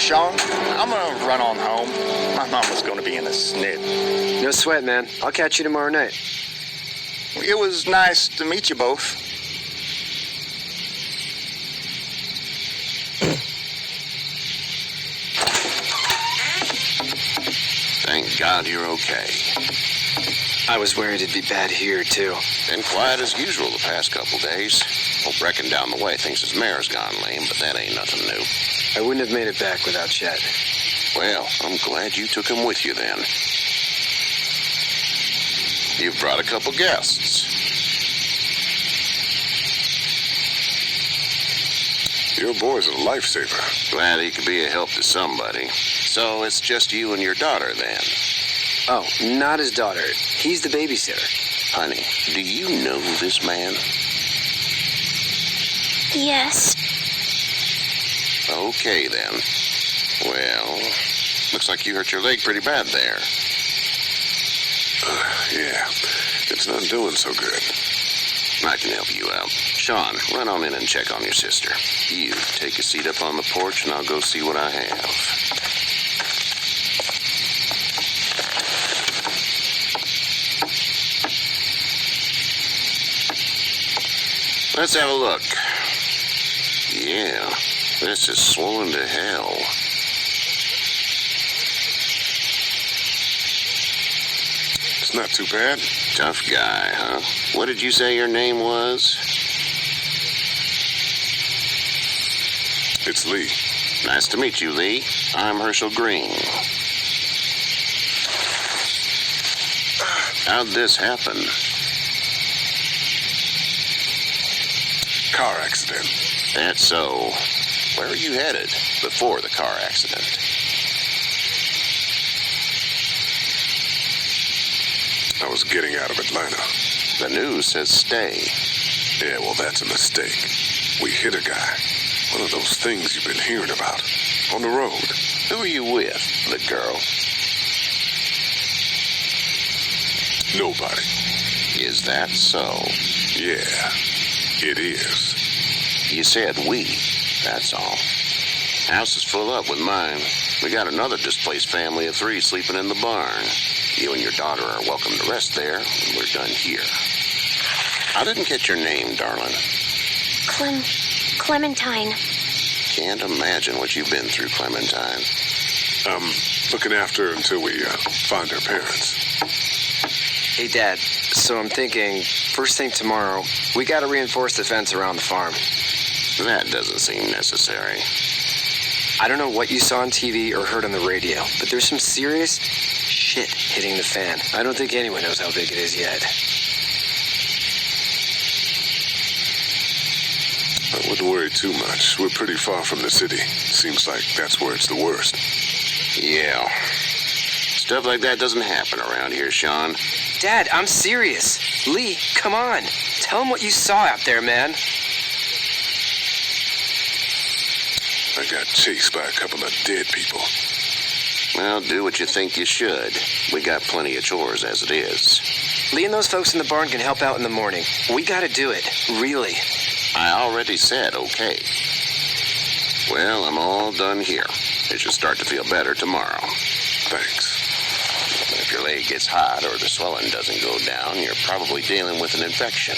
Sean. I'm gonna run on home. My mama's gonna be in a snit. No sweat, man. I'll catch you tomorrow night. It was nice to meet you both. Thank God you're okay. I was worried it'd be bad here, too. Been quiet as usual the past couple days. Hope Reckon down the way thinks his mare's gone lame, but that ain't nothing new. I wouldn't have made it back without Chet. Well, I'm glad you took him with you then. You've brought a couple guests. Your boy's a lifesaver. Glad he could be a help to somebody. So it's just you and your daughter then? Oh, not his daughter. He's the babysitter. Honey, do you know this man? Yes. Okay, then. Well, looks like you hurt your leg pretty bad there. Yeah, it's not doing so good. I can help you out. Sean, run on in and check on your sister. You take a seat up on the porch and I'll go see what I have. Let's have a look. Yeah, this is swollen to hell. It's not too bad. Tough guy, huh? What did you say your name was? It's Lee. Nice to meet you, Lee. I'm Herschel Green. How'd this happen? Car accident. That's so. Where are you headed before the car accident? I was getting out of Atlanta. The news says stay. Yeah, well, that's a mistake. We hit a guy. One of those things you've been hearing about. On the road. Who are you with? The girl? Nobody. Is that so? Yeah, it is. You said we. That's all. House is full up with mine. We got another displaced family of 3 sleeping in the barn. You and your daughter are welcome to rest there, and we're done here. I didn't get your name, darling. Clementine. Can't imagine what you've been through, Clementine. Looking after her until we find her parents. Hey, Dad, so I'm thinking, first thing tomorrow, we gotta reinforce the fence around the farm. That doesn't seem necessary. I don't know what you saw on TV or heard on the radio, but there's some serious shit hitting the fan. I don't think anyone knows how big it is yet. I wouldn't worry too much. We're pretty far from the city. Seems like that's where it's the worst. Yeah. Stuff like that doesn't happen around here, Sean. Dad, I'm serious. Lee, come on. Tell him what you saw out there, man. I got chased by a couple of dead people. Well, do what you think you should. We got plenty of chores as it is. Lee and those folks in the barn can help out in the morning. We gotta do it. Really. I already said okay. Well, I'm all done here. It should start to feel better tomorrow. Thanks. If your leg gets hot or the swelling doesn't go down, you're probably dealing with an infection.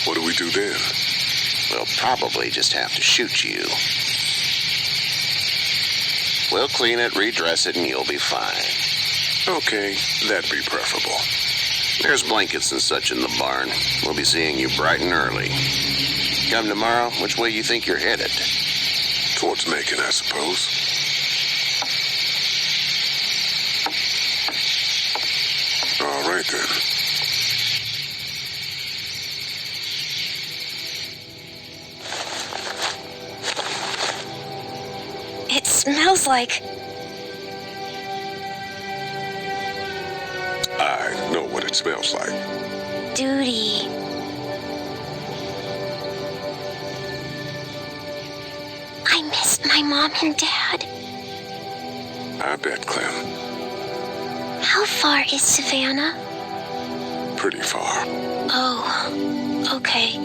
What do we do then? We'll probably just have to shoot you. We'll clean it, redress it, and you'll be fine. Okay, that'd be preferable. There's blankets and such in the barn. We'll be seeing you bright and early. Come tomorrow, which way you think you're headed? Towards Macon, I suppose. All right, then. It smells like... I know what it smells like. duty. I miss my mom and dad. I bet, Clem. How far is Savannah? Pretty far. Oh, okay.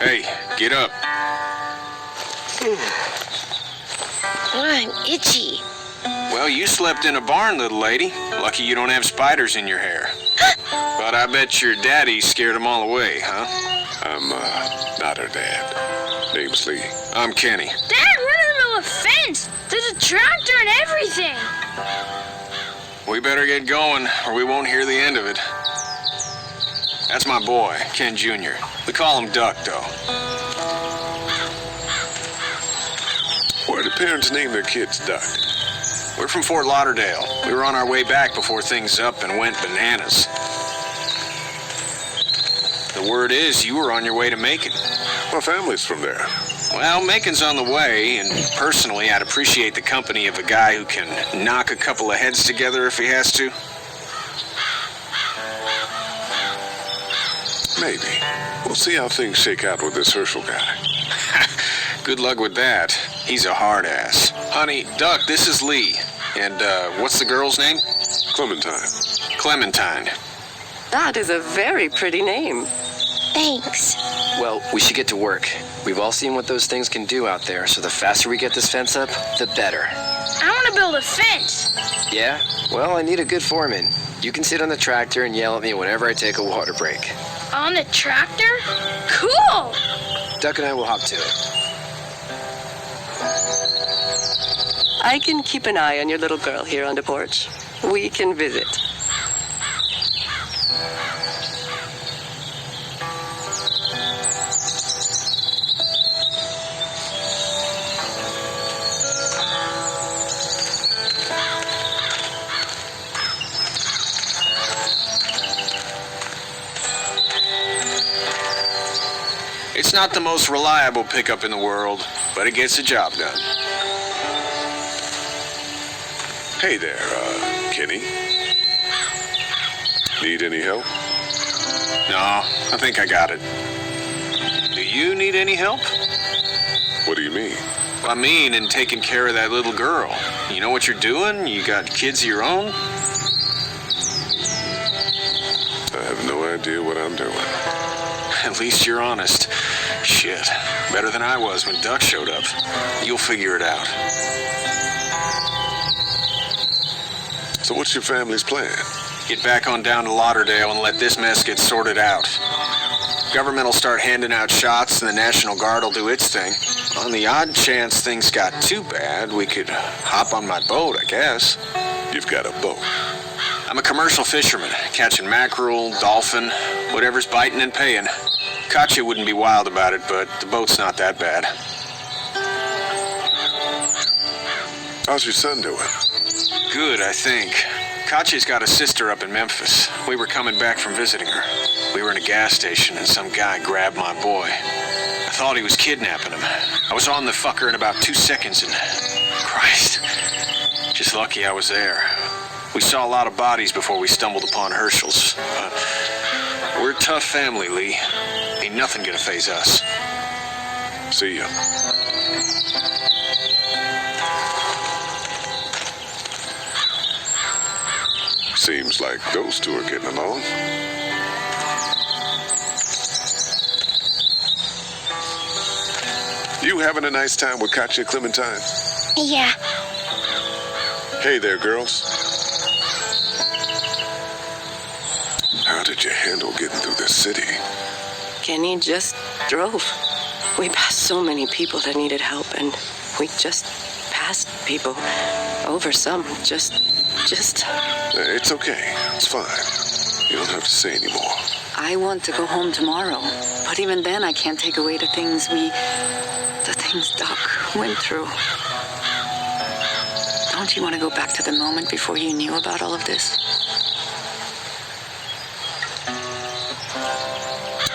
Hey, get up. I'm itchy. Well, you slept in a barn, little lady. Lucky you don't have spiders in your hair. But I bet your daddy scared them all away, huh? I'm, not her dad. Name's Lee. I'm Kenny. Dad, we're in the middle of a fence. There's a tractor and everything. We better get going, or we won't hear the end of it. That's my boy, Ken Jr. We call him Duck, though. Why do parents name their kids Duck? We're from Fort Lauderdale. We were on our way back before things up and went bananas. The word is you were on your way to Macon. My family's from there. Well, Macon's on the way, and personally, I'd appreciate the company of a guy who can knock a couple of heads together if he has to. Maybe. We'll see how things shake out with this Herschel guy. Good luck with that. He's a hard ass. Honey, Duck, this is Lee. And, what's the girl's name? Clementine. Clementine. That is a very pretty name. Thanks. Well, we should get to work. We've all seen what those things can do out there, so the faster we get this fence up, the better. I want to build a fence. Yeah? Well, I need a good foreman. You can sit on the tractor and yell at me whenever I take a water break. On the tractor? Cool! Duck and I will hop to it. I can keep an eye on your little girl here on the porch. We can visit. It's not the most reliable pickup in the world, but it gets the job done. Hey there, Kenny. Need any help? No, I think I got it. Do you need any help? What do you mean? I mean, in taking care of that little girl. You know what you're doing? You got kids of your own? I have no idea what I'm doing. At least you're honest. Shit. Better than I was when Duck showed up. You'll figure it out. So what's your family's plan? Get back on down to Lauderdale and let this mess get sorted out. Government will start handing out shots and the National Guard will do its thing. On the odd chance things got too bad, we could hop on my boat, I guess. You've got a boat. I'm a commercial fisherman, catching mackerel, dolphin, whatever's biting and paying. Katya wouldn't be wild about it, but the boat's not that bad. How's your son doing? Good, I think. Katya's got a sister up in Memphis. We were coming back from visiting her. We were in a gas station and some guy grabbed my boy. I thought he was kidnapping him. I was on the fucker in about 2 seconds and... Christ. Just lucky I was there. We saw a lot of bodies before we stumbled upon Herschel's. We're a tough family, Lee. Ain't nothing gonna faze us. See ya. Seems like those two are getting along. You having a nice time with Katya, Clementine? Yeah. Hey there, girls. How did you handle getting through this city? Kenny just drove. We passed so many people that needed help, and we just passed people. Over some. Just... It's okay. It's fine. You don't have to say anymore. I want to go home tomorrow. But even then, I can't take away the things Doc went through. Don't you want to go back to the moment before you knew about all of this?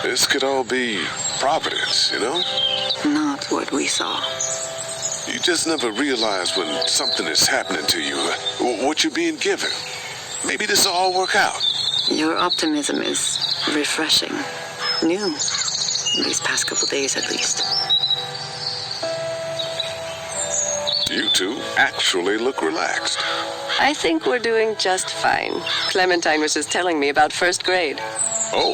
This could all be Providence, you know? Not what we saw. You just never realize when something is happening to you, what you're being given. Maybe this will all work out. Your optimism is refreshing. New. These past couple days, at least. You two actually look relaxed. I think we're doing just fine. Clementine was just telling me about first grade. Oh,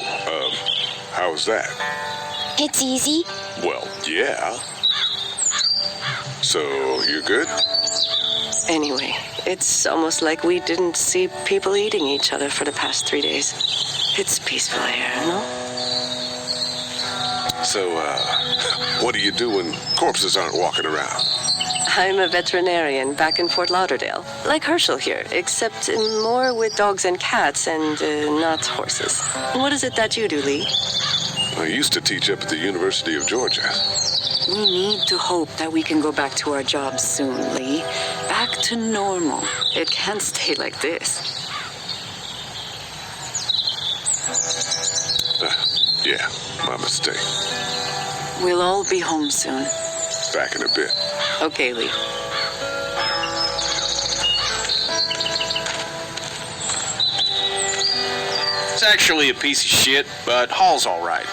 how's that? It's easy. Well, yeah. So, you're good? Anyway, it's almost like we didn't see people eating each other for the past 3 days. It's peaceful here, no? So, what do you do when corpses aren't walking around? I'm a veterinarian back in Fort Lauderdale, like Herschel here, except more with dogs and cats and not horses. What is it that you do, Lee? I used to teach up at the University of Georgia. We need to hope that we can go back to our jobs soon, Lee. Back to normal. It can't stay like this. Yeah, my mistake. We'll all be home soon. Back in a bit. Okay, Lee. It's actually a piece of shit, but Hall's all right.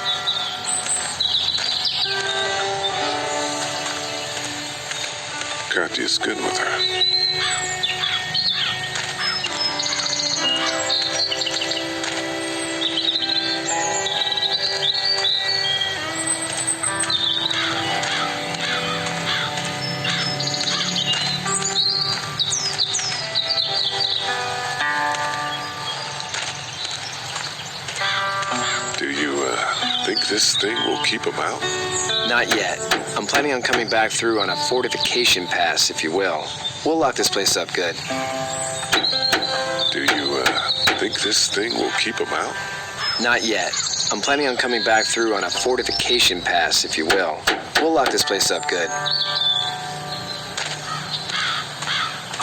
Katya's good with her. Do you, think this thing will keep them out? Not yet. I'm planning on coming back through on a fortification pass, if you will. We'll lock this place up good. Do you, think this thing will keep them out? Not yet. I'm planning on coming back through on a fortification pass, if you will. We'll lock this place up good.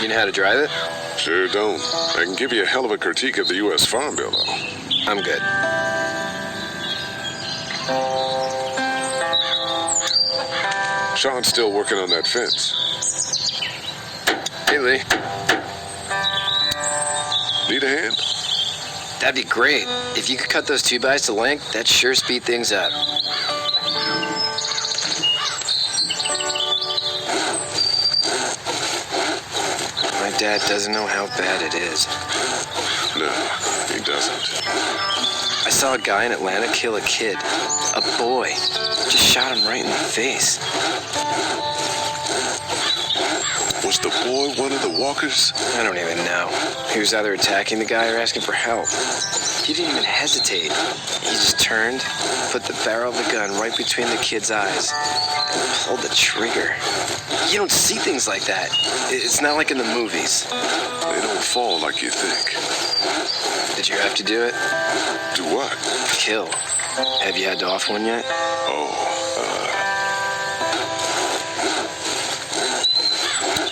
You know how to drive it? Sure don't. I can give you a hell of a critique of the U.S. Farm Bill, though. I'm good. Sean's still working on that fence. Hey, Lee. Need a hand? That'd be great. If you could cut those 2x to length, that'd sure speed things up. My dad doesn't know how bad it is. No, he doesn't. I saw a guy in Atlanta kill a kid. A boy. Just shot him right in the face. Was the boy one of the walkers? I don't even know. He was either attacking the guy or asking for help. He didn't even hesitate. He just turned, put the barrel of the gun right between the kid's eyes, and pulled the trigger. You don't see things like that. It's not like in the movies. They don't fall like you think. Did you have to do it? Do what? Kill. Have you had to off one yet?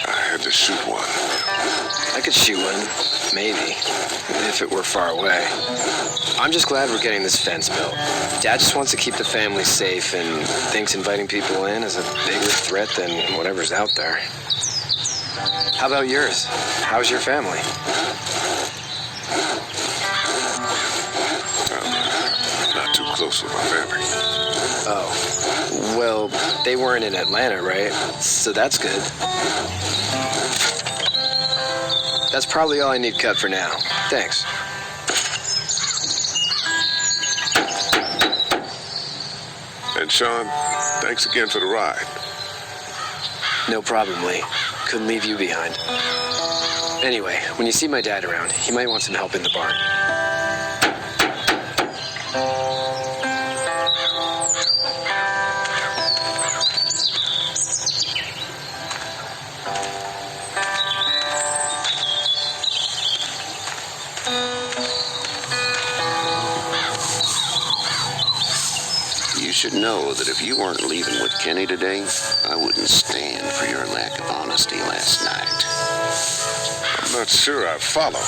I had to shoot one. I could shoot one, maybe, if it were far away. I'm just glad we're getting this fence built. Dad just wants to keep the family safe and thinks inviting people in is a bigger threat than whatever's out there. How about yours? How's your family? I'm not too close with my family. Oh, well, they weren't in Atlanta, right? So that's good. That's probably all I need cut for now. Thanks. And Sean, thanks again for the ride. No problem, Lee. Couldn't leave you behind. Anyway, when you see my dad around, he might want some help in the barn. You should know that if you weren't leaving with Kenny today, I wouldn't stand for your lack of honesty last night. I'm not sure I follow.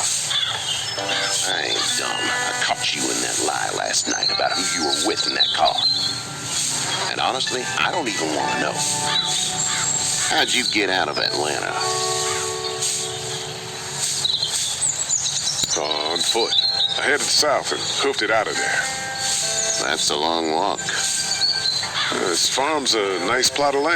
I ain't dumb. I caught you in that lie last night about who you were with in that car. And honestly, I don't even want to know. How'd you get out of Atlanta? On foot. I headed south and hoofed it out of there. That's a long walk. This farm's a nice plot of land.